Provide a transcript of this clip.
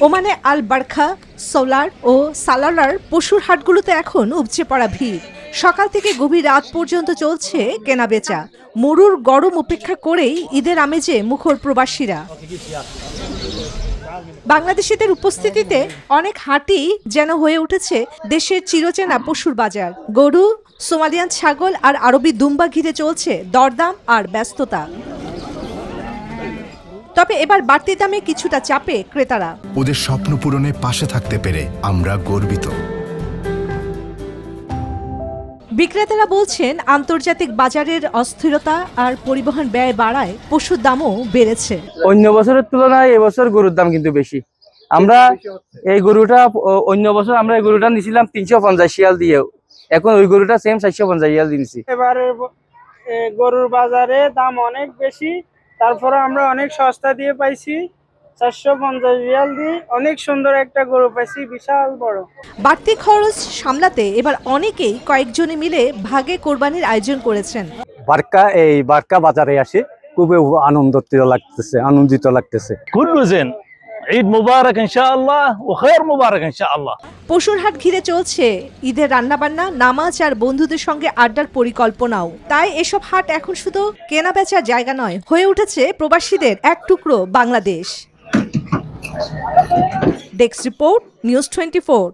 ওমানে আল বারখা, সোলার ও সালালার পশুর হাটগুলোতে এখন উপচে পড়া ভিড়। সকাল থেকে গভীর রাত পর্যন্ত চলছে কেনাবেচা। মরুর গরম উপেক্ষা করেই ঈদের আমেজে মুখর প্রবাসীরা। বাংলাদেশিদের উপস্থিতিতে অনেক হাটই যেন হয়ে উঠেছে দেশের চিরচেনা পশুর বাজার। গরু, সোমালিয়ান ছাগল আর আরবি দুম্বা ঘিরে চলছে দরদাম আর ব্যস্ততা। তবে এবার বাড়তি দামে কিছুটা চাপে ক্রেতারা। ওদের স্বপ্ন পূরণে পাশে থাকতে পেরে আমরা গর্বিত। বিক্রেতারা বলছেন, আন্তর্জাতিক বাজারের অস্থিরতা আর পরিবহন ব্যয় বাড়ায় পশুর দামও বেড়েছে। অন্য বছরের তুলনায় এবছর গরুর দাম কিন্তু বেশি। আমরা এই গরুটা অন্য বছর আমরা এই গরুটা নিয়েছিলাম 350 শিয়াল দিয়ে, এখন ওই গরুটা সেম 450 শিয়াল দিয়েছি। এবারে গরুর বাজারে দাম অনেক বেশি, তারপরে আমরা অনেক সস্তা দিয়ে পাইছি। 450 রিয়াল দিয়ে অনেক সুন্দর একটা গরু পাইছি, বিশাল বড়। বাড়তি খরচ সামলাতে এবার অনেকেই কয়েকজনে মিলে ভাগে কোরবানির আয়োজন করেছেন। বারকা বাজারে আসে খুবই আনন্দিত লাগতেছে। ঈদ মুবারক ইনশাআল্লাহ ও খায়র মুবারক ইনশাআল্লাহ। পশুর হাট ঘিরে চলছে ঈদের রান্নাবান্না, নামাজ আর বন্ধুদের সঙ্গে আড্ডার পরিকল্পনাও। তাই এসব হাট এখন শুধু কেনা বেচার জায়গা নয়, হয়ে উঠেছে প্রবাসীদের এক টুকরো বাংলাদেশ। Desk report, news 24।